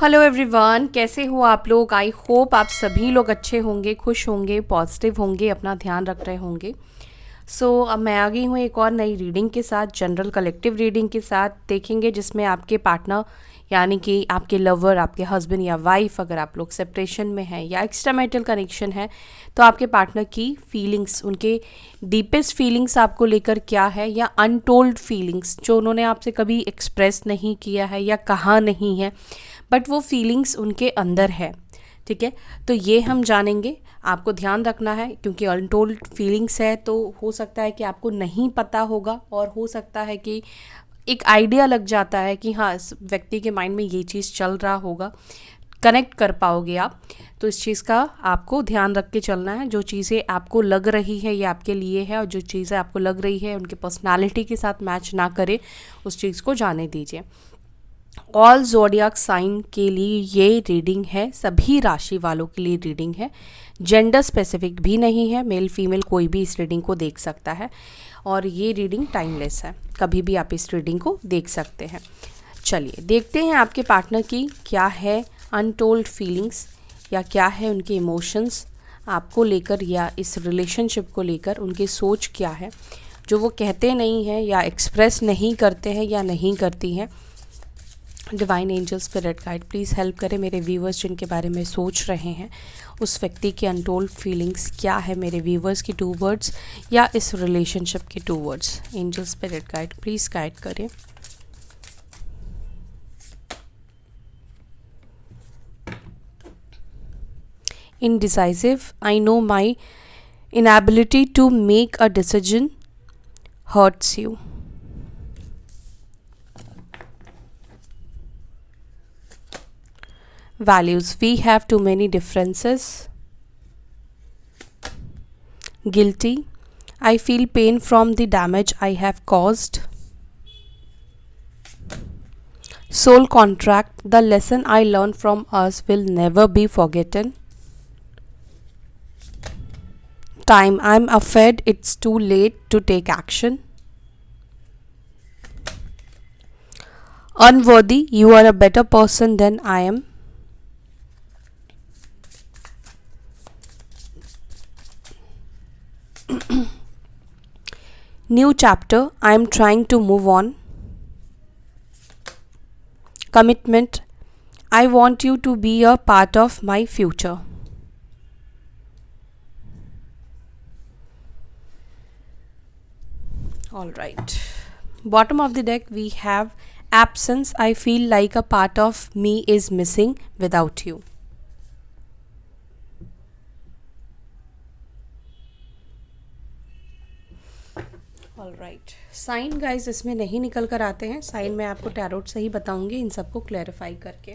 Hello everyone, कैसे हो आप लोग। आई होप आप सभी लोग अच्छे होंगे, खुश होंगे, पॉजिटिव होंगे, अपना ध्यान रख रहे होंगे। अब मैं आ गई हूँ एक और नई रीडिंग के साथ, जनरल कलेक्टिव रीडिंग के साथ। देखेंगे जिसमें आपके पार्टनर यानी कि आपके लवर, आपके हस्बैंड या वाइफ, अगर आप लोग सेपरेशन में हैं या एक्स्ट्रा मैरिटल कनेक्शन है, तो आपके पार्टनर की फीलिंग्स, उनके डीपेस्ट फीलिंग्स आपको लेकर क्या है, या अनटोल्ड फीलिंग्स जो उन्होंने आपसे कभी एक्सप्रेस नहीं किया है या कहा नहीं है, बट वो फीलिंग्स उनके अंदर है। ठीक है, तो ये हम जानेंगे। आपको ध्यान रखना है क्योंकि अनटोल्ड फीलिंग्स है, तो हो सकता है कि आपको नहीं पता होगा और हो सकता है कि एक आइडिया लग जाता है कि हाँ, इस व्यक्ति के माइंड में ये चीज़ चल रहा होगा, कनेक्ट कर पाओगे आप। तो इस चीज़ का आपको ध्यान रख के चलना है। जो चीज़ें आपको लग रही है ये आपके लिए है, और जो चीज़ें आपको लग रही है उनके पर्सनालिटी के साथ मैच ना करे, उस चीज़ को जाने दीजिए। ऑल ज़ोडियाक साइन के लिए ये रीडिंग है, सभी राशि वालों के लिए रीडिंग है, जेंडर स्पेसिफिक भी नहीं है, मेल फीमेल कोई भी इस रीडिंग को देख सकता है, और ये रीडिंग टाइमलेस है, कभी भी आप इस रीडिंग को देख सकते हैं। चलिए देखते हैं आपके पार्टनर की क्या है अनटोल्ड फीलिंग्स, या क्या है उनके इमोशंस आपको लेकर, या इस रिलेशनशिप को लेकर उनकी सोच क्या है, जो वो कहते नहीं हैं या एक्सप्रेस नहीं करते हैं या नहीं करती हैं। Divine angel spirit guide please help करें मेरे व्यूवर्स जिनके बारे में सोच रहे हैं, उस व्यक्ति की अनटोल्ड फीलिंग्स क्या है मेरे व्यूवर्स की टू वर्ड्स, या इस रिलेशनशिप के towards. Angel spirit guide please guide करें। Indecisive, I know my inability to make a decision hurts you. Values, we have too many differences. Guilty, I feel pain from the damage I have caused. Soul contract, the lesson I learned from us will never be forgotten. Time, I'm afraid it's too late to take action. Unworthy, you are a better person than I am. New chapter, I am trying to move on. Commitment, I want you to be a part of my future. All right. Bottom of the deck we have absence, I feel like a part of me is missing without you. All right, sign guys इसमें नहीं निकल कर आते हैं। Sign मैं आपको tarot से ही बताऊंगी इन सबको क्लैरिफाई करके।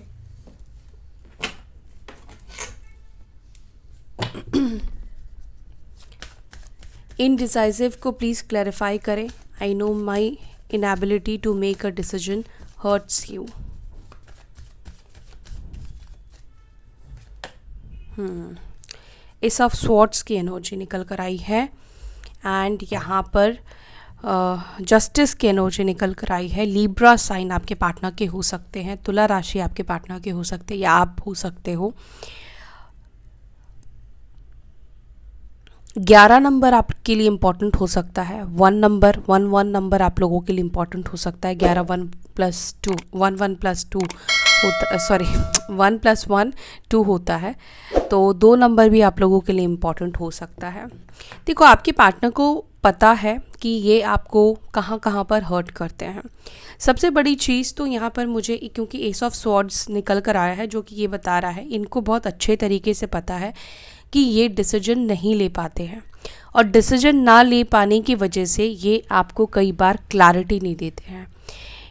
इनडिसाइसिव को प्लीज़ क्लैरिफाई करें। I know my inability to make a decision hurts you. Ace of swords की एनर्जी निकल कर आई है, एंड यहाँ पर जस्टिस की एनर्जी निकल कर आई है। लीब्रा साइन आपके पार्टनर के हो सकते हैं, तुला राशि आपके पार्टनर के हो सकते हैं, या आप हो सकते हो। 11 नंबर आपके लिए इम्पॉर्टेंट हो सकता है। 1 नंबर आप लोगों के लिए इम्पॉर्टेंट हो सकता है। 11 1 + 2 होता, सॉरी 1 + 1 2 होता है, तो 2 नंबर भी आप लोगों के लिए इम्पॉर्टेंट हो सकता है। देखो, आपके पार्टनर को पता है कि ये आपको कहाँ कहाँ पर हर्ट करते हैं। सबसे बड़ी चीज़ तो यहाँ पर मुझे, क्योंकि एस ऑफ स्वॉर्ड्स निकल कर आया है जो कि ये बता रहा है, इनको बहुत अच्छे तरीके से पता है कि ये डिसीजन नहीं ले पाते हैं, और डिसीजन ना ले पाने की वजह से ये आपको कई बार क्लैरिटी नहीं देते हैं।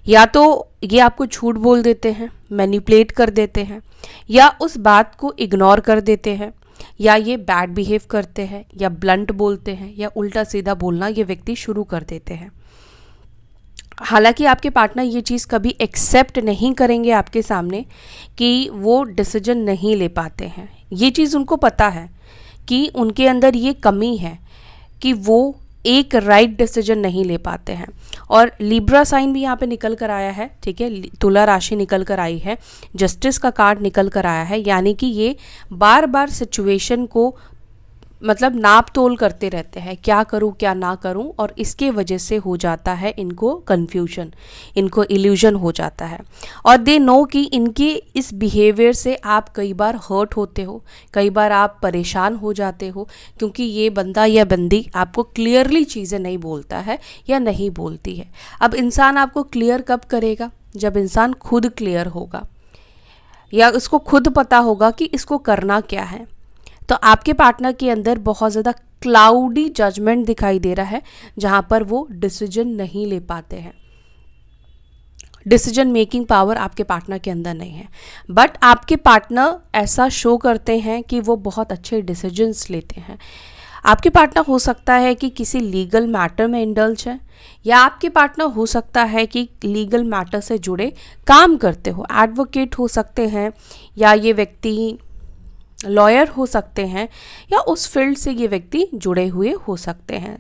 या तो ये आपको झूठ बोल देते हैं, मैनिपुलेट कर देते हैं, या उस बात को इग्नोर कर देते हैं, या ये बैड बिहेव करते हैं, या ब्लंट बोलते हैं, या उल्टा सीधा बोलना ये व्यक्ति शुरू कर देते हैं। हालांकि आपके पार्टनर ये चीज़ कभी एक्सेप्ट नहीं करेंगे आपके सामने कि वो डिसीजन नहीं ले पाते हैं। ये चीज़ उनको पता है कि उनके अंदर ये कमी है कि वो एक राइट डिसीजन नहीं ले पाते हैं। और लिब्रा साइन भी यहाँ पे निकल कर आया है, ठीक है, तुला राशि निकल कर आई है, जस्टिस का कार्ड निकल कर आया है, यानी कि ये बार बार सिचुएशन को मतलब नाप तोल करते रहते हैं, क्या करूं क्या ना करूं, और इसके वजह से हो जाता है इनको कन्फ्यूजन, इनको इल्यूजन हो जाता है। और दे नो कि इनके इस बिहेवियर से आप कई बार हर्ट होते हो, कई बार आप परेशान हो जाते हो, क्योंकि ये बंदा या बंदी आपको क्लियरली चीज़ें नहीं बोलता है या नहीं बोलती है। अब इंसान आपको क्लियर कब करेगा? जब इंसान खुद क्लियर होगा या उसको खुद पता होगा कि इसको करना क्या है। तो आपके पार्टनर के अंदर बहुत ज़्यादा क्लाउडी जजमेंट दिखाई दे रहा है, जहाँ पर वो डिसीजन नहीं ले पाते हैं, डिसीजन मेकिंग पावर आपके पार्टनर के अंदर नहीं है। बट आपके पार्टनर ऐसा शो करते हैं कि वो बहुत अच्छे डिसीजंस लेते हैं। आपके पार्टनर हो सकता है कि किसी लीगल मैटर में इंडल्ज है, या आपके पार्टनर हो सकता है कि लीगल मैटर से जुड़े काम करते हो, एडवोकेट हो सकते हैं, या ये व्यक्ति लॉयर हो सकते हैं, या उस फील्ड से ये व्यक्ति जुड़े हुए हो सकते हैं।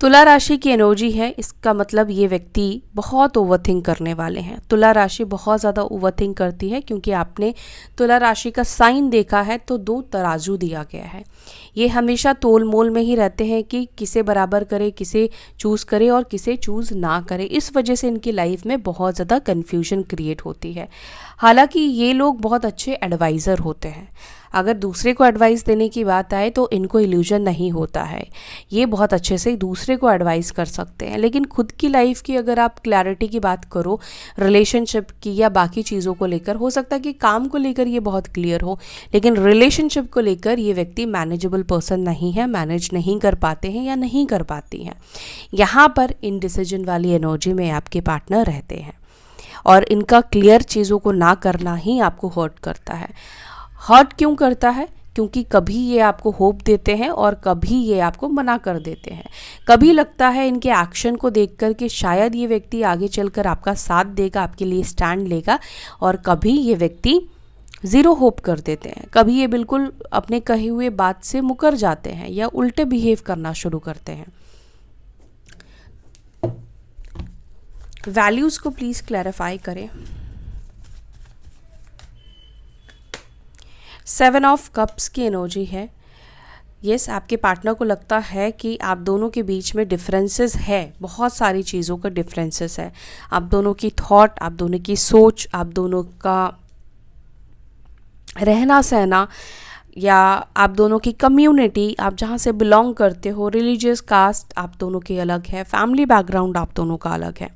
तुला राशि की एनर्जी है, इसका मतलब ये व्यक्ति बहुत ओवरथिंक करने वाले हैं। तुला राशि बहुत ज़्यादा ओवरथिंक करती है, क्योंकि आपने तुला राशि का साइन देखा है तो 2 तराजू दिया गया है। ये हमेशा तोल मोल में ही रहते हैं कि किसे बराबर करे, किसे चूज़ करे और किसे चूज़ ना करे। इस वजह से इनकी लाइफ में बहुत ज़्यादा कन्फ्यूजन क्रिएट होती है। हालांकि ये लोग बहुत अच्छे एडवाइज़र होते हैं। अगर दूसरे को एडवाइस देने की बात आए तो इनको इल्यूजन नहीं होता है, ये बहुत अच्छे से दूसरे को एडवाइस कर सकते हैं। लेकिन खुद की लाइफ की अगर आप क्लैरिटी की बात करो, रिलेशनशिप की या बाकी चीज़ों को लेकर, हो सकता है कि काम को लेकर ये बहुत क्लियर हो, लेकिन रिलेशनशिप को लेकर ये व्यक्ति मैनेजेबल पर्सन नहीं है, मैनेज नहीं कर पाते हैं या नहीं कर पाती हैं। यहाँ पर इनडिसीजन वाली एनर्जी में आपके पार्टनर रहते हैं, और इनका क्लियर चीज़ों को ना करना ही आपको हर्ट करता है। हर्ट क्यों करता है? क्योंकि कभी ये आपको होप देते हैं और कभी ये आपको मना कर देते हैं। कभी लगता है इनके एक्शन को देखकर कि शायद ये व्यक्ति आगे चलकर आपका साथ देगा, आपके लिए स्टैंड लेगा, और कभी ये व्यक्ति ज़ीरो होप कर देते हैं। कभी ये बिल्कुल अपने कहे हुए बात से मुकर जाते हैं या उल्टे बिहेव करना शुरू करते हैं। वैल्यूज़ को प्लीज़ क्लैरिफाई करें। 7 ऑफ कप्स की एनर्जी है। यस, आपके पार्टनर को लगता है कि आप दोनों के बीच में डिफरेंसेस है, बहुत सारी चीज़ों का डिफरेंसेस है। आप दोनों की थॉट, आप दोनों की सोच, आप दोनों का रहना सहना, या आप दोनों की कम्युनिटी, आप जहाँ से बिलोंग करते हो, रिलीजियस कास्ट आप दोनों की अलग है, फैमिली बैकग्राउंड आप दोनों का अलग है।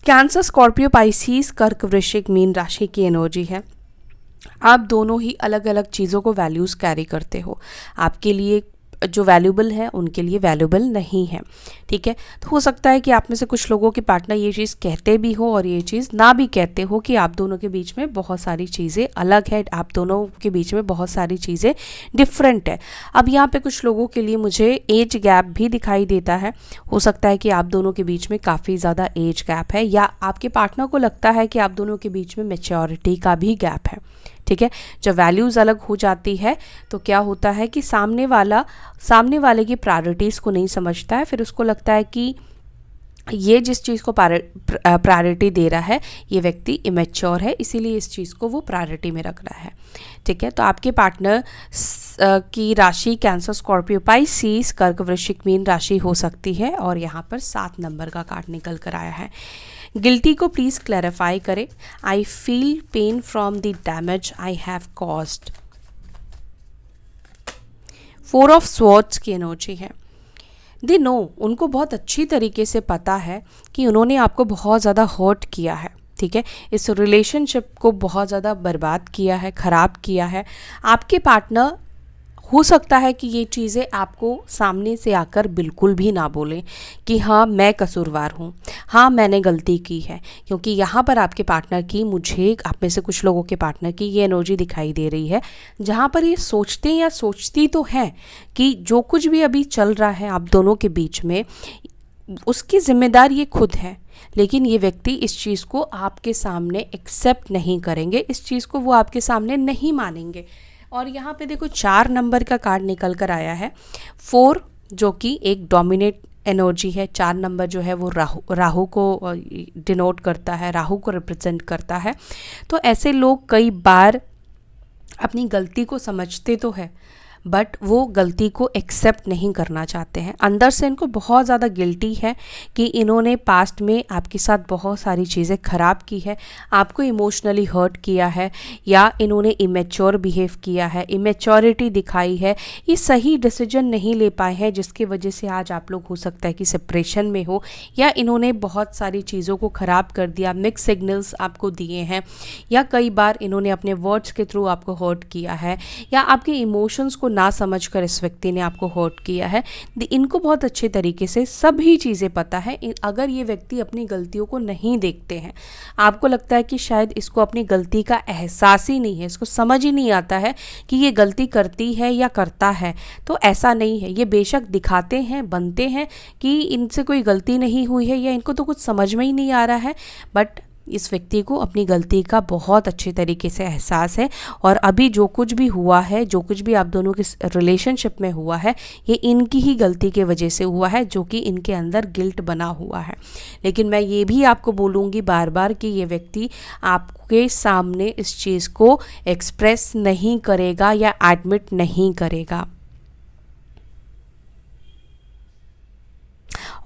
कैंसर, स्कॉर्पियो, पाइसिस, कर्क, वृश्चिक, मीन राशि की एनर्जी है। आप दोनों ही अलग अलग चीज़ों को वैल्यूज़ कैरी करते हो। आपके लिए जो वैल्यूबल है उनके लिए वैल्यूबल नहीं है, ठीक है। तो हो सकता है कि आप में से कुछ लोगों के पार्टनर ये चीज़ कहते भी हो और ये चीज़ ना भी कहते हो कि आप दोनों के बीच में बहुत सारी चीज़ें अलग है, आप दोनों के बीच में बहुत सारी चीज़ें डिफरेंट है। अब यहाँ पे कुछ लोगों के लिए मुझे एज गैप भी दिखाई देता है। हो सकता है कि आप दोनों के बीच में काफ़ी ज़्यादा एज गैप है, या आपके पार्टनर को लगता है कि आप दोनों के बीच में मैच्योरिटी का भी गैप है, ठीक है। जब वैल्यूज़ अलग हो जाती है तो क्या होता है कि सामने वाले की प्रायोरिटीज़ को नहीं समझता है, फिर उसको लगता है कि ये जिस चीज़ को प्रायोरिटी दे रहा है ये व्यक्ति इमेच्योर है, इसीलिए इस चीज़ को वो प्रायोरिटी में रख रहा है, ठीक है। तो आपके पार्टनर की राशि कैंसर, स्कॉर्पियो, पाइसिस, कर्क, वृश्चिक, मीन राशि हो सकती है, और यहाँ पर 7 नंबर का कार्ड निकल कर आया है। गिल्टी को प्लीज़ क्लैरिफाई करें। I feel pain from the damage I have caused. 4 of swords की एनर्जी है। दे नो, उनको बहुत अच्छी तरीके से पता है कि उन्होंने आपको बहुत ज़्यादा हर्ट किया है, ठीक है। इस रिलेशनशिप को बहुत ज़्यादा बर्बाद किया है, ख़राब किया है। आपके पार्टनर हो सकता है कि ये चीज़ें आपको सामने से आकर बिल्कुल भी ना बोलें कि हाँ मैं कसूरवार हूँ, हाँ मैंने गलती की है, क्योंकि यहाँ पर आपके पार्टनर की, मुझे आप में से कुछ लोगों के पार्टनर की ये एनर्जी दिखाई दे रही है, जहाँ पर ये सोचते या सोचती तो हैं कि जो कुछ भी अभी चल रहा है आप दोनों के बीच में, उसकी जिम्मेदार ये खुद है, लेकिन ये व्यक्ति इस चीज़ को आपके सामने एक्सेप्ट नहीं करेंगे, इस चीज़ को वो आपके सामने नहीं मानेंगे। और यहाँ पे देखो 4 नंबर का कार्ड निकल कर आया है 4, जो कि एक डोमिनेट एनर्जी है। 4 नंबर जो है वो राहु को डिनोट करता है, राहु को रिप्रेजेंट करता है। तो ऐसे लोग कई बार अपनी गलती को समझते तो है, बट वो गलती को एक्सेप्ट नहीं करना चाहते हैं। अंदर से इनको बहुत ज़्यादा गिल्टी है कि इन्होंने पास्ट में आपके साथ बहुत सारी चीज़ें ख़राब की है, आपको इमोशनली हर्ट किया है, या इन्होंने इमेच्योर बिहेव किया है, इमेच्योरिटी दिखाई है, ये सही डिसीजन नहीं ले पाए हैं, जिसकी वजह से आज आप लोग हो सकता है कि सेपरेशन में हो, या इन्होंने बहुत सारी चीज़ों को ख़राब कर दिया, मिक्स सिग्नल्स आपको दिए हैं, या कई बार इन्होंने अपने वर्ड्स के थ्रू आपको हर्ट किया है, या आपके इमोशंस को ना समझकर इस व्यक्ति ने आपको हर्ट किया है। इनको बहुत अच्छे तरीके से सभी चीज़ें पता है। अगर ये व्यक्ति अपनी गलतियों को नहीं देखते हैं, आपको लगता है कि शायद इसको अपनी गलती का एहसास ही नहीं है, इसको समझ ही नहीं आता है कि ये गलती करती है या करता है, तो ऐसा नहीं है। ये बेशक दिखाते हैं, बनते हैं कि इनसे कोई गलती नहीं हुई है या इनको तो कुछ समझ में ही नहीं आ रहा है, बट इस व्यक्ति को अपनी गलती का बहुत अच्छे तरीके से एहसास है। और अभी जो कुछ भी हुआ है, जो कुछ भी आप दोनों के रिलेशनशिप में हुआ है, ये इनकी ही गलती के वजह से हुआ है, जो कि इनके अंदर गिल्ट बना हुआ है। लेकिन मैं ये भी आपको बोलूँगी बार बार कि ये व्यक्ति आपके सामने इस चीज़ को एक्सप्रेस नहीं करेगा या एडमिट नहीं करेगा,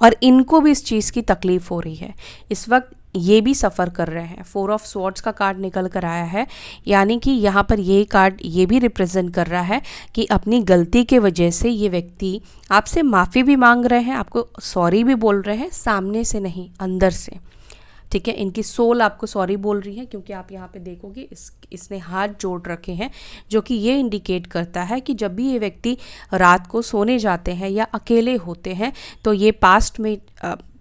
और इनको भी इस चीज़ की तकलीफ़ हो रही है। इस वक्त ये भी सफ़र कर रहे हैं। 4 ऑफ स्वॉर्ड्स का कार्ड निकल कर आया है, यानी कि यहाँ पर ये कार्ड ये भी रिप्रेजेंट कर रहा है कि अपनी गलती के वजह से ये व्यक्ति आपसे माफ़ी भी मांग रहे हैं, आपको सॉरी भी बोल रहे हैं, सामने से नहीं, अंदर से। ठीक है, इनकी सोल आपको सॉरी बोल रही है, क्योंकि आप यहाँ पे देखोगे इसने हाथ जोड़ रखे हैं, जो कि ये इंडिकेट करता है कि जब भी ये व्यक्ति रात को सोने जाते हैं या अकेले होते हैं, तो ये पास्ट में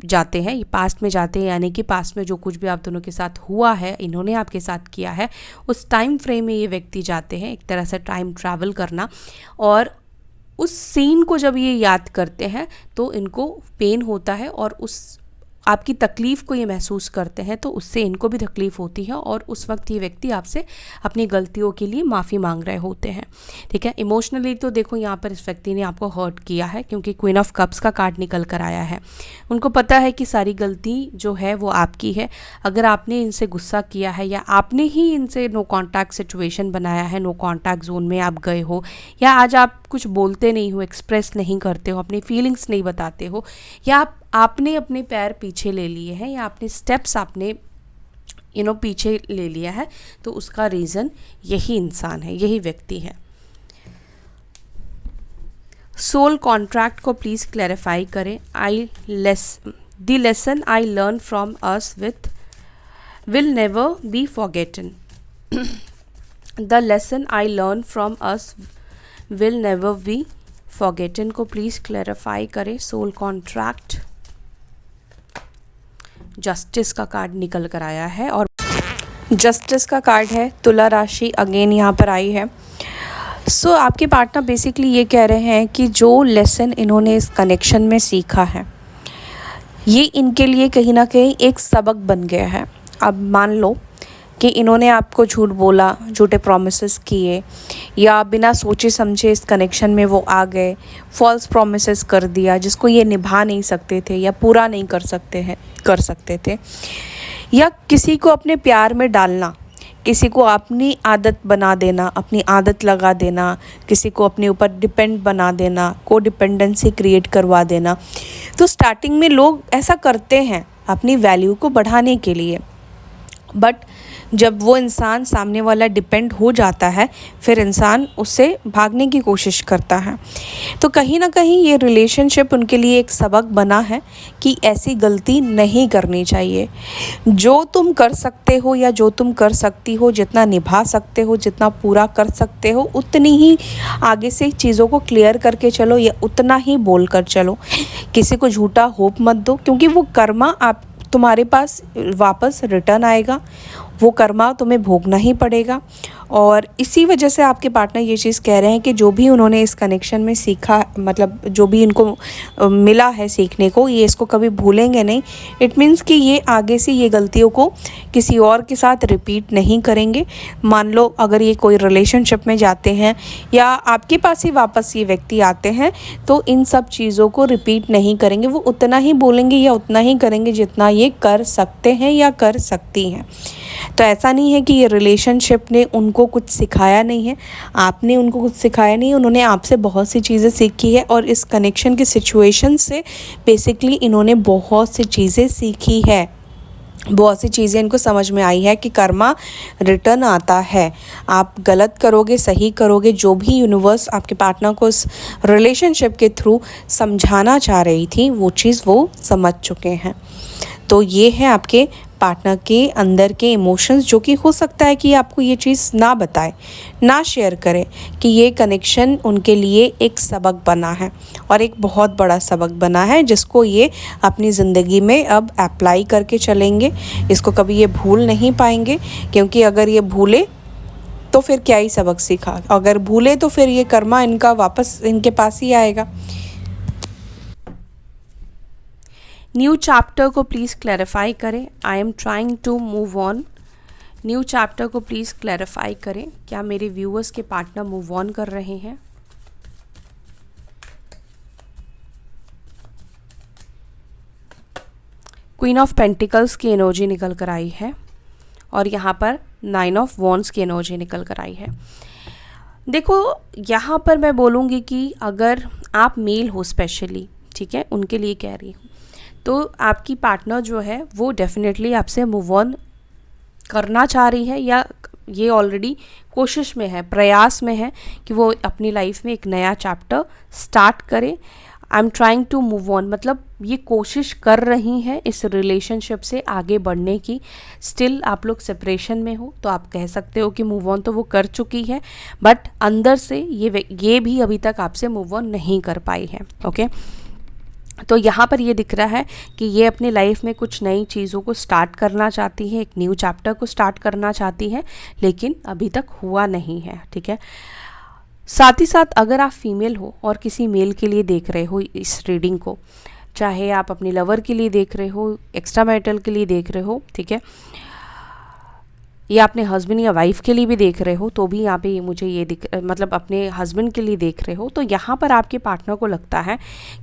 जाते हैं, ये पास्ट में जाते हैं, यानी कि पास्ट में जो कुछ भी आप दोनों के साथ हुआ है, इन्होंने आपके साथ किया है, उस टाइम फ्रेम में ये व्यक्ति जाते हैं, एक तरह से टाइम ट्रैवल करना। और उस सीन को जब ये याद करते हैं तो इनको पेन होता है, और उस आपकी तकलीफ़ को ये महसूस करते हैं, तो उससे इनको भी तकलीफ़ होती है, और उस वक्त ये व्यक्ति आपसे अपनी गलतियों के लिए माफ़ी मांग रहे होते हैं। ठीक है, इमोशनली तो देखो यहाँ पर इस व्यक्ति ने आपको हर्ट किया है, क्योंकि क्वीन ऑफ कप्स का कार्ड निकल कर आया है। उनको पता है कि सारी गलती जो है वो आपकी है। अगर आपने इनसे गुस्सा किया है, या आपने ही इनसे नो कॉन्टैक्ट सिचुएशन बनाया है, नो कॉन्टैक्ट जोन में आप गए हो, या आज आप कुछ बोलते नहीं हो, एक्सप्रेस नहीं करते हो, अपनी फीलिंग्स नहीं बताते हो, या आपने अपने पैर पीछे ले लिए हैं, या अपने स्टेप्स आपने पीछे ले लिया है, तो उसका रीज़न यही इंसान है, यही व्यक्ति है। सोल कॉन्ट्रैक्ट को प्लीज़ क्लैरिफाई करें। The lesson I learn from us will never be forgotten. The lesson I learn from us will never be forgotten को प्लीज़ क्लैरिफाई करें। सोल कॉन्ट्रैक्ट, जस्टिस का कार्ड निकल कर आया है, और जस्टिस का कार्ड है। तुला राशि अगेन यहाँ पर आई है। सो आपके पार्टनर बेसिकली ये कह रहे हैं कि जो लेसन इन्होंने इस कनेक्शन में सीखा है, ये इनके लिए कहीं ना कहीं एक सबक बन गया है। अब मान लो कि इन्होंने आपको झूठ बोला, झूठे प्रॉमिसेस किए, या बिना सोचे समझे इस कनेक्शन में वो आ गए, फॉल्स प्रॉमिसेस कर दिया जिसको ये निभा नहीं सकते थे या पूरा नहीं कर सकते थे, या किसी को अपने प्यार में डालना, किसी को अपनी आदत बना देना, अपनी आदत लगा देना, किसी को अपने ऊपर डिपेंड बना देना, को डिपेंडेंसी क्रिएट करवा देना। तो स्टार्टिंग में लोग ऐसा करते हैं अपनी वैल्यू को बढ़ाने के लिए, बट जब वो इंसान सामने वाला डिपेंड हो जाता है, फिर इंसान उससे भागने की कोशिश करता है। तो कहीं ना कहीं ये रिलेशनशिप उनके लिए एक सबक बना है कि ऐसी गलती नहीं करनी चाहिए। जो तुम कर सकते हो या जो तुम कर सकती हो, जितना निभा सकते हो, जितना पूरा कर सकते हो, उतनी ही आगे से चीज़ों को क्लियर करके चलो, या उतना ही बोल कर चलो। किसी को झूठा होप मत दो, क्योंकि वो कर्मा आप तुम्हारे पास वापस रिटर्न आएगा। वो कर्मा तुम्हें भोगना ही पड़ेगा। और इसी वजह से आपके पार्टनर ये चीज़ कह रहे हैं कि जो भी उन्होंने इस कनेक्शन में सीखा, मतलब जो भी इनको मिला है सीखने को, ये इसको कभी भूलेंगे नहीं। इट मीन्स कि ये आगे से ये गलतियों को किसी और के साथ रिपीट नहीं करेंगे। मान लो अगर ये कोई रिलेशनशिप में जाते हैं या आपके पास ही वापस ये व्यक्ति आते हैं, तो इन सब चीज़ों को रिपीट नहीं करेंगे। वो उतना ही बोलेंगे या उतना ही करेंगे जितना ये कर सकते हैं या कर सकती हैं। तो ऐसा नहीं है कि ये रिलेशनशिप ने उनको कुछ सिखाया नहीं है, आपने उनको कुछ सिखाया नहीं, उन्होंने आपसे बहुत सी चीज़ें सीखी है। और इस कनेक्शन की सिचुएशन से बेसिकली इन्होंने बहुत सी चीज़ें सीखी है, बहुत सी चीज़ें इनको समझ में आई है कि कर्मा रिटर्न आता है। आप गलत करोगे, सही करोगे, जो भी यूनिवर्स आपके पार्टनर को इस रिलेशनशिप के थ्रू समझाना चाह रही थी वो चीज़ वो समझ चुके हैं। तो ये है आपके पार्टनर के अंदर के इमोशंस, जो कि हो सकता है कि आपको ये चीज़ ना बताए, ना शेयर करे कि ये कनेक्शन उनके लिए एक सबक बना है और एक बहुत बड़ा सबक बना है, जिसको ये अपनी ज़िंदगी में अब अप्लाई करके चलेंगे। इसको कभी ये भूल नहीं पाएंगे, क्योंकि अगर ये भूले तो फिर क्या ही सबक सीखा, अगर भूले तो फिर ये कर्मा इनका वापस इनके पास ही आएगा। न्यू चैप्टर को प्लीज़ क्लैरिफाई करें। I am trying to move on. New chapter को प्लीज़ क्लैरिफाई करें। क्या मेरे व्यूअर्स के पार्टनर मूव ऑन कर रहे हैं? क्वीन ऑफ पेंटिकल्स की एनर्जी निकल कर आई है और यहाँ पर 9 ऑफ वॉन्ड्स की एनर्जी निकल कर आई है। देखो, यहाँ पर मैं बोलूँगी कि अगर आप मेल हो स्पेशली, ठीक है, उनके लिए कह रही हूँ, तो आपकी पार्टनर जो है वो डेफिनेटली आपसे मूव ऑन करना चाह रही है, या ये ऑलरेडी कोशिश में है, प्रयास में है कि वो अपनी लाइफ में एक नया चैप्टर स्टार्ट करे। I am trying to move on, मतलब ये कोशिश कर रही हैं इस रिलेशनशिप से आगे बढ़ने की। स्टिल आप लोग सेपरेशन में हो तो आप कह सकते हो कि मूव ऑन तो वो कर चुकी है, बट अंदर से ये भी अभी तक आपसे मूव ऑन नहीं कर पाई है। ओके, तो यहाँ पर ये दिख रहा है कि ये अपनी लाइफ में कुछ नई चीज़ों को स्टार्ट करना चाहती है, एक न्यू चैप्टर को स्टार्ट करना चाहती है, लेकिन अभी तक हुआ नहीं है। ठीक है, साथ ही साथ अगर आप फीमेल हो और किसी मेल के लिए देख रहे हो इस रीडिंग को, चाहे आप अपने लवर के लिए देख रहे हो, एक्स्ट्रा मैरिटल के लिए देख रहे हो, ठीक है, या अपने हस्बैंड या वाइफ के लिए भी देख रहे हो, तो भी यहाँ पे मुझे ये मतलब अपने हस्बैंड के लिए देख रहे हो, तो यहाँ पर आपके पार्टनर को लगता है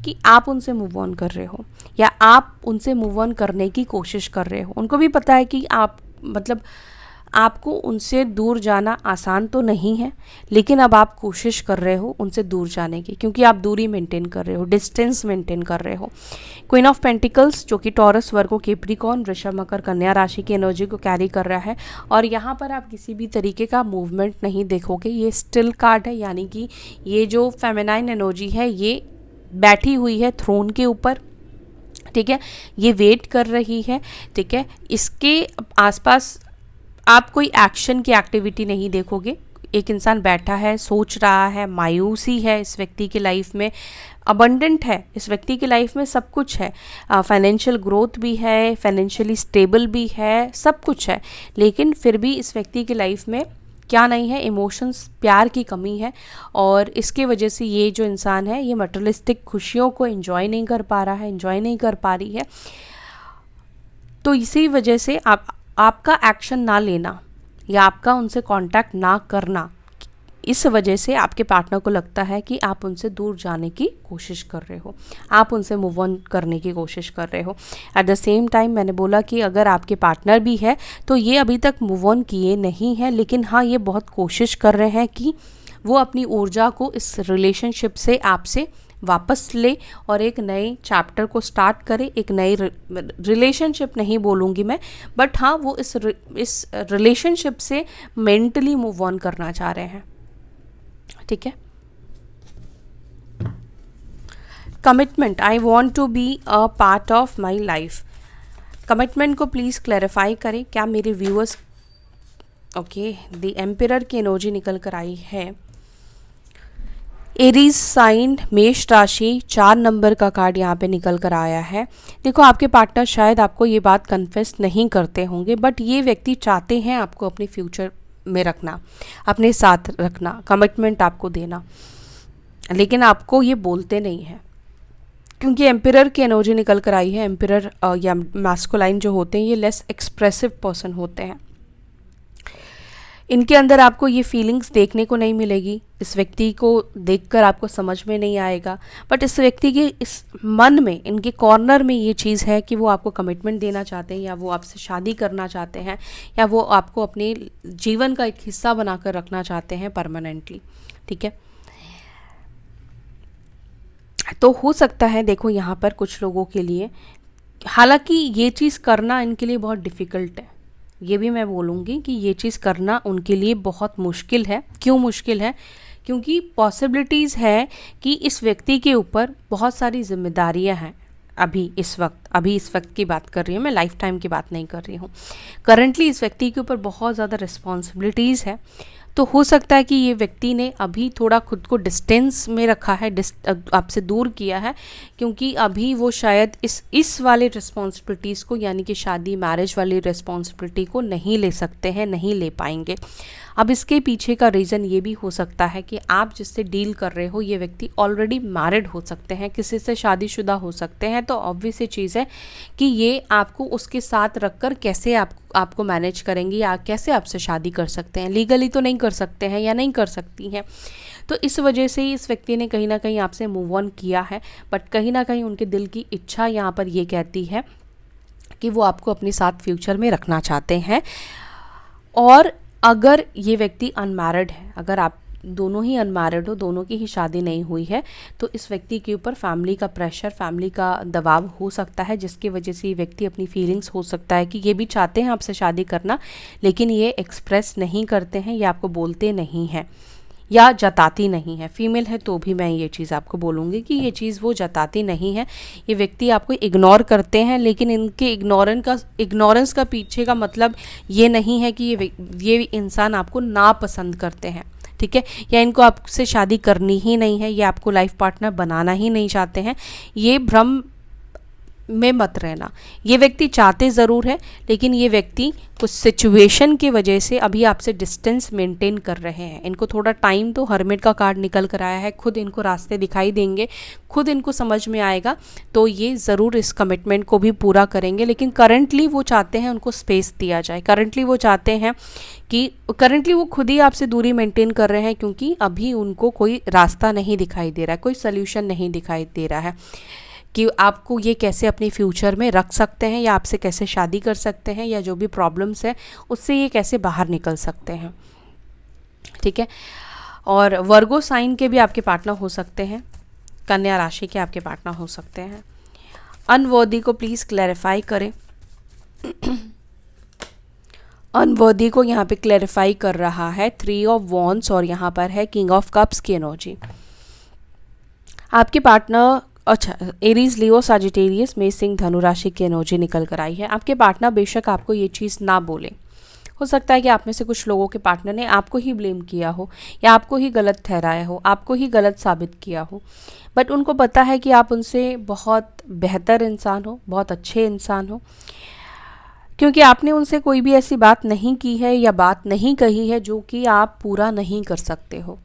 कि आप उनसे मूव ऑन कर रहे हो या आप उनसे मूव ऑन करने की कोशिश कर रहे हो। उनको भी पता है कि आप मतलब आपको उनसे दूर जाना आसान तो नहीं है, लेकिन अब आप कोशिश कर रहे हो उनसे दूर जाने की, क्योंकि आप दूरी मेंटेन कर रहे हो, डिस्टेंस मेंटेन कर रहे हो। क्वीन ऑफ पेंटिकल्स जो कि टॉरस, वर्गो, कैप्रिकॉर्न, वृषभ, मकर, कन्या राशि की एनर्जी को कैरी कर रहा है, और यहाँ पर आप किसी भी तरीके का मूवमेंट नहीं देखोगे। ये स्टिल कार्ड है, यानी कि ये जो फेमिनाइन एनर्जी है ये बैठी हुई है थ्रोन के ऊपर, ठीक है, ये वेट कर रही है, ठीक है। इसके आसपास आप कोई एक्शन की एक्टिविटी नहीं देखोगे। एक इंसान बैठा है, सोच रहा है, मायूसी है इस व्यक्ति की लाइफ में, अबंडेंट है इस व्यक्ति की लाइफ में, सब कुछ है, फाइनेंशियल ग्रोथ भी है, फाइनेंशियली स्टेबल भी है, सब कुछ है, लेकिन फिर भी इस व्यक्ति की लाइफ में क्या नहीं है, इमोशंस, प्यार की कमी है, और इसके वजह से ये जो इंसान है ये मटेरियलिस्टिक खुशियों को एंजॉय नहीं कर पा रहा है, एंजॉय नहीं कर पा रही है। तो इसी वजह से आपका एक्शन ना लेना या आपका उनसे कांटेक्ट ना करना, इस वजह से आपके पार्टनर को लगता है कि आप उनसे दूर जाने की कोशिश कर रहे हो, आप उनसे मूव ऑन करने की कोशिश कर रहे हो। एट द सेम टाइम मैंने बोला कि अगर आपके पार्टनर भी है तो ये अभी तक मूव ऑन किए नहीं है, लेकिन हाँ ये बहुत कोशिश कर रहे हैं कि वो अपनी ऊर्जा को इस रिलेशनशिप से आपसे वापस ले और एक नए चैप्टर को स्टार्ट करे, एक नई रिलेशनशिप नहीं बोलूँगी मैं, बट हाँ वो इस रिलेशनशिप से मेंटली मूव ऑन करना चाह रहे हैं। ठीक है, commitment, I want to be a part of my life, commitment को प्लीज़ क्लैरिफाई करें। क्या मेरे व्यूअर्स, ओके, द एम्पिरर की एनर्जी निकल कर आई है। एरीज साइन, मेष राशि, 4 नंबर का कार्ड यहाँ पे निकल कर आया है। देखो आपके पार्टनर शायद आपको ये बात कन्फेस नहीं करते होंगे, बट ये व्यक्ति चाहते हैं आपको अपने फ्यूचर में रखना, अपने साथ रखना, कमिटमेंट आपको देना, लेकिन आपको ये बोलते नहीं हैं क्योंकि एम्पिरर की एनर्जी निकल कर आई है। एम्पिरर या मैस्कुलाइन जो होते हैं ये लेस एक्सप्रेसिव पर्सन होते हैं। इनके अंदर आपको ये फीलिंग्स देखने को नहीं मिलेगी, इस व्यक्ति को देखकर आपको समझ में नहीं आएगा, बट इस व्यक्ति के इस मन में, इनके कॉर्नर में ये चीज़ है कि वो आपको कमिटमेंट देना चाहते हैं, या वो आपसे शादी करना चाहते हैं, या वो आपको अपने जीवन का एक हिस्सा बनाकर रखना चाहते हैं परमानेंटली। ठीक है, तो हो सकता है देखो यहाँ पर कुछ लोगों के लिए, हालांकि ये चीज़ करना इनके लिए बहुत डिफ़िकल्ट है, ये भी मैं बोलूँगी कि ये चीज़ करना उनके लिए बहुत मुश्किल है। क्यों मुश्किल है? क्योंकि पॉसिबिलिटीज़ है कि इस व्यक्ति के ऊपर बहुत सारी जिम्मेदारियां हैं। अभी इस वक्त की बात कर रही हूँ मैं, लाइफ टाइम की बात नहीं कर रही हूँ। करंटली इस व्यक्ति के ऊपर बहुत ज़्यादा रिस्पॉन्सिबिलिटीज़ है, तो हो सकता है कि ये व्यक्ति ने अभी थोड़ा खुद को डिस्टेंस में रखा है, आपसे दूर किया है, क्योंकि अभी वो शायद इस वाले रिस्पॉन्सिबिलिटीज़ को, यानी कि शादी मैरिज वाली रिस्पॉन्सिबिलिटी को नहीं ले सकते हैं, नहीं ले पाएंगे। अब इसके पीछे का रीज़न ये भी हो सकता है कि आप जिससे डील कर रहे हो ये व्यक्ति ऑलरेडी मैरिड हो सकते हैं, किसी से शादीशुदा हो सकते हैं, तो ऑब्वियस सी चीज़ है कि ये आपको उसके साथ रखकर कैसे आपको मैनेज करेंगे, या कैसे आपसे शादी कर सकते हैं। लीगली तो नहीं कर सकते हैं या नहीं कर सकती हैं, तो इस वजह से ही इस व्यक्ति ने कहीं ना कहीं आपसे मूव ऑन किया है, बट कहीं ना कहीं उनके दिल की इच्छा यहाँ पर ये कहती है कि वो आपको अपने साथ फ्यूचर में रखना चाहते हैं। और अगर ये व्यक्ति अनमैरिड है, अगर आप दोनों ही अनमैरिड हो, दोनों की ही शादी नहीं हुई है, तो इस व्यक्ति के ऊपर फैमिली का प्रेशर, फैमिली का दबाव हो सकता है, जिसकी वजह से ये व्यक्ति अपनी फीलिंग्स, हो सकता है कि ये भी चाहते हैं आपसे शादी करना, लेकिन ये एक्सप्रेस नहीं करते हैं, ये आपको बोलते नहीं हैं या जताती नहीं है। फीमेल है तो भी मैं ये चीज़ आपको बोलूँगी कि ये चीज़ वो जताती नहीं है। ये व्यक्ति आपको इग्नोर करते हैं, लेकिन इनके इग्नोरेंस का पीछे का मतलब ये नहीं है कि ये इंसान आपको नापसंद करते हैं, ठीक है, या इनको आपसे शादी करनी ही नहीं है, या आपको लाइफ पार्टनर बनाना ही नहीं चाहते हैं। ये भ्रम में मत रहना। ये व्यक्ति चाहते ज़रूर है, लेकिन ये व्यक्ति कुछ सिचुएशन की वजह से अभी आपसे डिस्टेंस मेंटेन कर रहे हैं। इनको थोड़ा टाइम तो, हर्मिट का कार्ड निकल कर आया है, खुद इनको रास्ते दिखाई देंगे, खुद इनको समझ में आएगा, तो ये ज़रूर इस कमिटमेंट को भी पूरा करेंगे। लेकिन करंटली वो चाहते हैं उनको स्पेस दिया जाए, करंटली वो चाहते हैं कि करंटली वो खुद ही आपसे दूरी मेंटेन कर रहे हैं, क्योंकि अभी उनको कोई रास्ता नहीं दिखाई दे रहा है, कोई सल्यूशन नहीं दिखाई दे रहा है कि आपको ये कैसे अपने फ्यूचर में रख सकते हैं, या आपसे कैसे शादी कर सकते हैं, या जो भी प्रॉब्लम्स है उससे ये कैसे बाहर निकल सकते हैं। ठीक है, और वर्गो साइन के भी आपके पार्टनर हो सकते हैं, कन्या राशि के आपके पार्टनर हो सकते हैं। अनवर्दी को प्लीज़ क्लैरिफाई करें। अनवर्दी को यहाँ पे क्लैरिफाई कर रहा है 3 ऑफ वॉन्ड्स, और यहाँ पर है किंग ऑफ कप्स की एनर्जी। आपके पार्टनर, अच्छा, एरीज, लियो, साजिटेरियस, मेष, सिंह, धनु राशि की एनर्जी निकल कर आई है। आपके पार्टनर बेशक आपको ये चीज़ ना बोले, हो सकता है कि आप में से कुछ लोगों के पार्टनर ने आपको ही ब्लेम किया हो, या आपको ही गलत ठहराया हो, आपको ही गलत साबित किया हो, बट उनको पता है कि आप उनसे बहुत बेहतर इंसान हो, बहुत अच्छे इंसान हो, क्योंकि आपने उनसे कोई भी ऐसी बात नहीं की है या बात नहीं कही है जो कि आप पूरा नहीं कर सकते हो।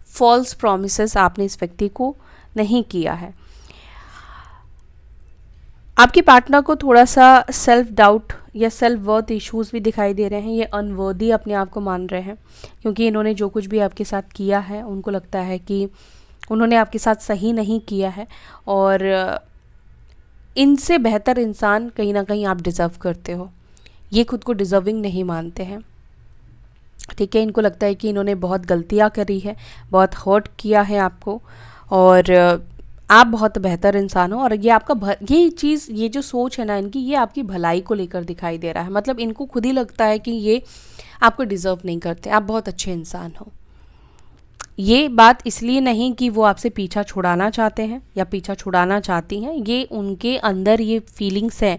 फॉल्स प्रॉमिसेस आपने इस व्यक्ति को नहीं किया है। आपके पार्टनर को थोड़ा सा सेल्फ डाउट या सेल्फ वर्थ इश्यूज भी दिखाई दे रहे हैं। ये अनवर्दी अपने आप को मान रहे हैं, क्योंकि इन्होंने जो कुछ भी आपके साथ किया है उनको लगता है कि उन्होंने आपके साथ सही नहीं किया है, और इनसे बेहतर इंसान कहीं ना कहीं आप डिज़र्व करते हो। ये खुद को डिज़र्विंग नहीं मानते हैं, ठीक है। इनको लगता है कि इन्होंने बहुत गलतियाँ करी है, बहुत हर्ट किया है आपको, और आप बहुत बेहतर इंसान हो, और ये आपका ये चीज़, ये जो सोच है ना इनकी, ये आपकी भलाई को लेकर दिखाई दे रहा है। मतलब इनको खुद ही लगता है कि ये आपको डिज़र्व नहीं करते, आप बहुत अच्छे इंसान हो। ये बात इसलिए नहीं कि वो आपसे पीछा छुड़ाना चाहते हैं या पीछा छुड़ाना चाहती हैं, ये उनके अंदर ये फीलिंग्स है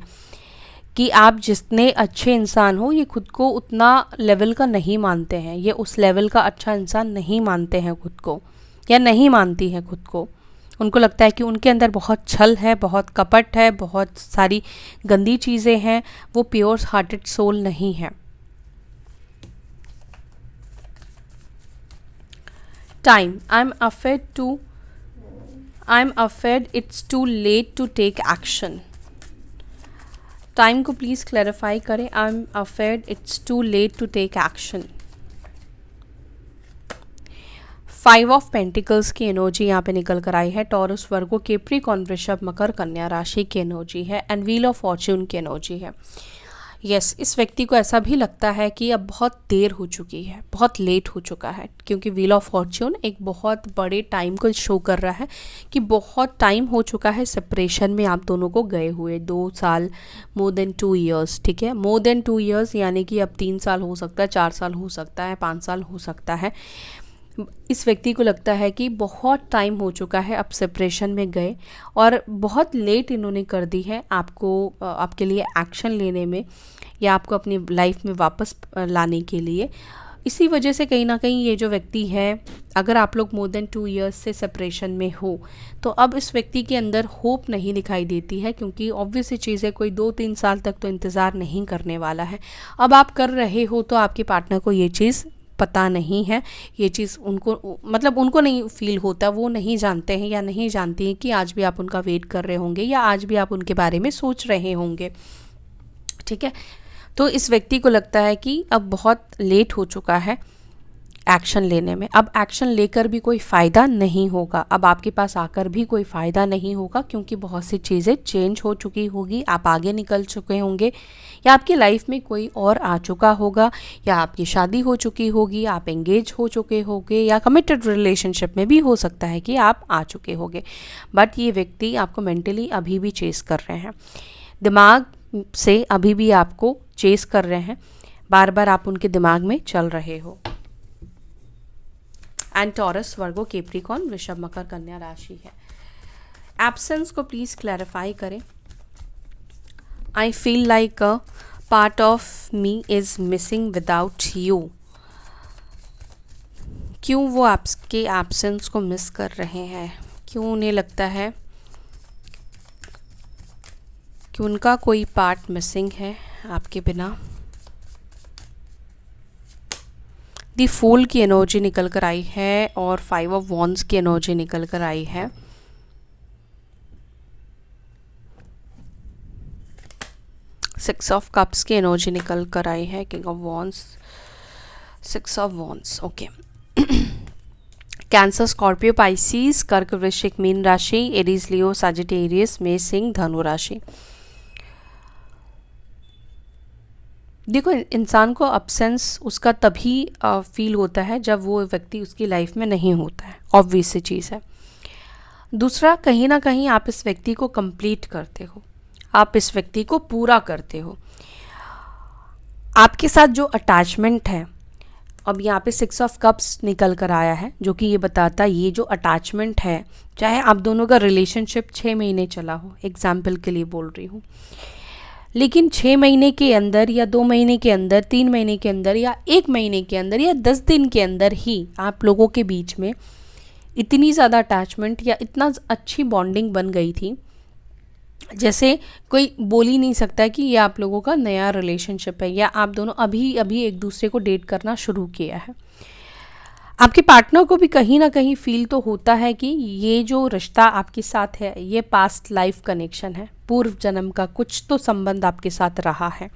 कि आप जितने अच्छे इंसान हो, ये खुद को उतना लेवल का नहीं मानते हैं, ये उस लेवल का अच्छा इंसान नहीं मानते हैं खुद को, या नहीं मानती हैं खुद को। उनको लगता है कि उनके अंदर बहुत छल है, बहुत कपट है, बहुत सारी गंदी चीज़ें हैं, वो प्योर हार्टेड सोल नहीं है। Time, I am afraid it's too late to take action. Time को प्लीज़ क्लैरिफाई करें। I am afraid it's too late to take action. 5 of pentacles की एनर्जी यहाँ पे निकल कर आई है। टॉरस, वर्गो, कैप्रिकॉर्न, वृषभ, मकर, कन्या राशि की एनर्जी है एंड व्हील ऑफ फॉर्च्यून की एनर्जी है। यस, इस व्यक्ति को ऐसा भी लगता है कि अब बहुत देर हो चुकी है, बहुत लेट हो चुका है, क्योंकि व्हील ऑफ फॉर्च्यून एक बहुत बड़े टाइम को शो कर रहा है कि बहुत टाइम हो चुका है सेपरेशन में आप दोनों को गए हुए, 2 साल, मोर देन 2 ईयर्स, ठीक है, मोर देन 2 ईयर्स, यानी कि अब 3 साल हो सकता है, 4 साल हो सकता है, 5 साल हो सकता है। इस व्यक्ति को लगता है कि बहुत टाइम हो चुका है, अब सेपरेशन में गए और बहुत लेट इन्होंने कर दी है आपको, आपके लिए एक्शन लेने में या आपको अपनी लाइफ में वापस लाने के लिए। इसी वजह से कहीं ना कहीं ये जो व्यक्ति है, अगर आप लोग मोर देन 2 ईयर्स से सेपरेशन में हो तो अब इस व्यक्ति के अंदर होप नहीं दिखाई देती है, क्योंकि ऑब्वियस सी चीज़ है, कोई 2-3 साल तक तो इंतज़ार नहीं करने वाला है। अब आप कर रहे हो तो आपके पार्टनर को ये चीज़ पता नहीं है, ये चीज़ उनको मतलब उनको नहीं फील होता, वो नहीं जानते हैं या नहीं जानती हैं कि आज भी आप उनका वेट कर रहे होंगे या आज भी आप उनके बारे में सोच रहे होंगे, ठीक है। तो इस व्यक्ति को लगता है कि अब बहुत लेट हो चुका है एक्शन लेने में, अब एक्शन लेकर भी कोई फ़ायदा नहीं होगा, अब आपके पास आकर भी कोई फ़ायदा नहीं होगा, क्योंकि बहुत सी चीज़ें चेंज हो चुकी होगी, आप आगे निकल चुके होंगे या आपकी लाइफ में कोई और आ चुका होगा या आपकी शादी हो चुकी होगी, आप एंगेज हो चुके होंगे या कमिटेड रिलेशनशिप में भी हो सकता है कि आप आ चुके होंगे। बट ये व्यक्ति आपको मेंटली अभी भी चेस कर रहे हैं, दिमाग से अभी भी आपको चेस कर रहे हैं, बार बार आप उनके दिमाग में चल रहे हो। एंड टॉरस, वर्गो, कैप्रिकॉर्न, वृषभ, मकर, कन्या राशि है। एब्सेंस को प्लीज़ क्लैरिफाई करें। I feel like a part of me is missing without you. क्यों वो आपके एब्सेंस को मिस कर रहे हैं? क्यों उन्हें लगता है कि उनका कोई पार्ट मिसिंग है आपके बिना? दी फूल की एनर्जी निकल कर आई है और 5 ऑफ वॉन्ड्स की एनर्जी निकल कर आई है। सिक्स ऑफ कप्स की एनर्जी निकल कर आई है, king of wands, 6 of wands, okay. Cancer, Scorpio, Pisces, कर्क, वृश्चिक, मीन राशि, एरीज, लियो, सजिटेरियस, मेष, सिंह, धनु राशि। देखो, इंसान को अब्सेंस उसका तभी फील होता है जब वो व्यक्ति उसकी लाइफ में नहीं होता है, ऑब्वियस सी चीज़ है। दूसरा, कहीं ना कहीं आप इस व्यक्ति को कंप्लीट करते हो, आप इस व्यक्ति को पूरा करते हो। आपके साथ जो अटैचमेंट है, अब यहाँ पे 6 ऑफ कप्स निकल कर आया है, जो कि ये बताता है ये जो अटैचमेंट है, चाहे आप दोनों का रिलेशनशिप 6 महीने चला हो, एग्जाम्पल के लिए बोल रही हूँ, लेकिन 6 महीने के अंदर या 2 महीने के अंदर, 3 महीने के अंदर या 1 महीने के अंदर या 10 दिन के अंदर ही आप लोगों के बीच में इतनी ज़्यादा अटैचमेंट या इतना अच्छी बॉन्डिंग बन गई थी, जैसे कोई बोल ही नहीं सकता कि ये आप लोगों का नया रिलेशनशिप है या आप दोनों अभी अभी एक दूसरे को डेट करना शुरू किया है। आपके पार्टनर को भी कहीं ना कहीं फील तो होता है कि ये जो रिश्ता आपके साथ है ये पास्ट लाइफ कनेक्शन है, पूर्व जन्म का कुछ तो संबंध आपके साथ रहा है,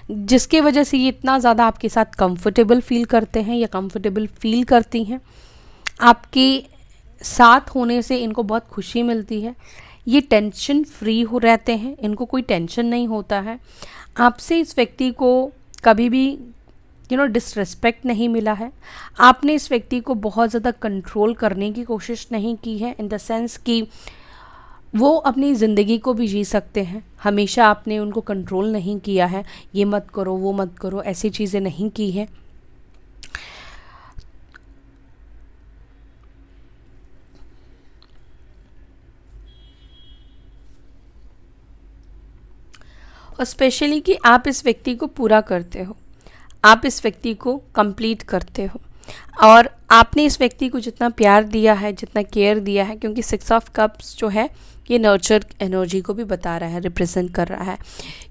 जिसके वजह से ये इतना ज़्यादा आपके साथ कंफर्टेबल फील करते हैं या कंफर्टेबल फील करती हैं। आपके साथ होने से इनको बहुत खुशी मिलती है, ये टेंशन फ्री हो रहते हैं, इनको कोई टेंशन नहीं होता है। आपसे इस व्यक्ति को कभी भी डिसरिस्पेक्ट नहीं मिला है। आपने इस व्यक्ति को बहुत ज़्यादा कंट्रोल करने की कोशिश नहीं की है, इन द सेंस कि वो अपनी ज़िंदगी को भी जी सकते हैं, हमेशा आपने उनको कंट्रोल नहीं किया है, ये मत करो वो मत करो, ऐसी चीज़ें नहीं की है। और स्पेशली कि आप इस व्यक्ति को पूरा करते हो, आप इस व्यक्ति को कंप्लीट करते हो और आपने इस व्यक्ति को जितना प्यार दिया है, जितना केयर दिया है, क्योंकि 6 ऑफ कप्स जो है ये नर्चर एनर्जी को भी बता रहा है, रिप्रेजेंट कर रहा है,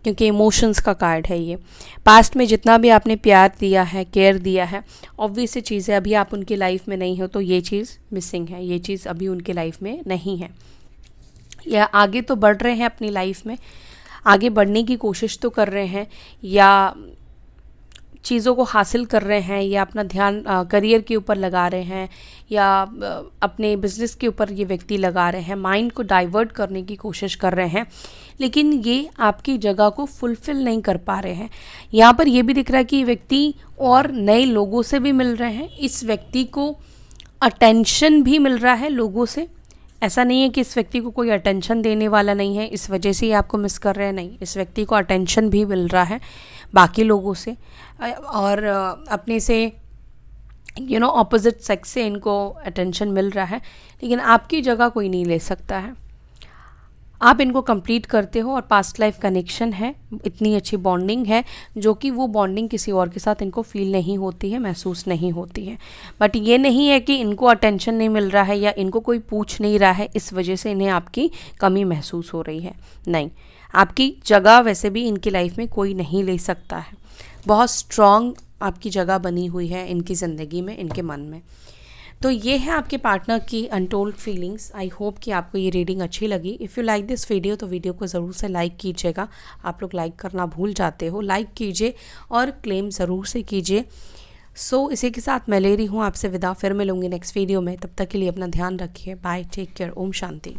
क्योंकि इमोशंस का कार्ड है ये। पास्ट में जितना भी आपने प्यार दिया है, केयर दिया है, ऑब्वियस चीज़ है, अभी आप उनकी लाइफ में नहीं हो तो ये चीज़ मिसिंग है, ये चीज़ अभी उनके लाइफ में नहीं है। या आगे तो बढ़ रहे हैं अपनी लाइफ में, आगे बढ़ने की कोशिश तो कर रहे हैं, या चीज़ों को हासिल कर रहे हैं, या अपना ध्यान करियर के ऊपर लगा रहे हैं, या अपने बिजनेस के ऊपर ये व्यक्ति लगा रहे हैं, माइंड को डाइवर्ट करने की कोशिश कर रहे हैं, लेकिन ये आपकी जगह को फुलफ़िल नहीं कर पा रहे हैं। यहाँ पर ये भी दिख रहा है कि ये व्यक्ति और नए लोगों से भी मिल रहे हैं, इस व्यक्ति को अटेंशन भी मिल रहा है लोगों से। ऐसा नहीं है कि इस व्यक्ति को कोई अटेंशन देने वाला नहीं है, इस वजह से ही आपको मिस कर रहे हैं, नहीं, इस व्यक्ति को अटेंशन भी मिल रहा है बाकी लोगों से, और अपने से ऑपोजिट सेक्स से इनको अटेंशन मिल रहा है, लेकिन आपकी जगह कोई नहीं ले सकता है। आप इनको कंप्लीट करते हो और पास्ट लाइफ कनेक्शन है, इतनी अच्छी बॉन्डिंग है जो कि वो बॉन्डिंग किसी और के साथ इनको फील नहीं होती है, महसूस नहीं होती है। बट ये नहीं है कि इनको अटेंशन नहीं मिल रहा है या इनको कोई पूछ नहीं रहा है, इस वजह से इन्हें आपकी कमी महसूस हो रही है, नहीं, आपकी जगह वैसे भी इनकी लाइफ में कोई नहीं ले सकता है। बहुत स्ट्रॉन्ग आपकी जगह बनी हुई है इनकी ज़िंदगी में, इनके मन में। तो ये है आपके पार्टनर की अनटोल्ड फीलिंग्स। आई होप कि आपको ये रीडिंग अच्छी लगी। If you like this video तो वीडियो को ज़रूर से लाइक कीजिएगा। आप लोग लाइक करना भूल जाते हो, लाइक कीजिए और क्लेम ज़रूर से कीजिए। सो इसी के साथ मैं ले रही हूँ आपसे विदा, फिर मिलूँगी नेक्स्ट वीडियो में। तब तक के लिए अपना ध्यान रखिए। Bye, take care, Om Shanti.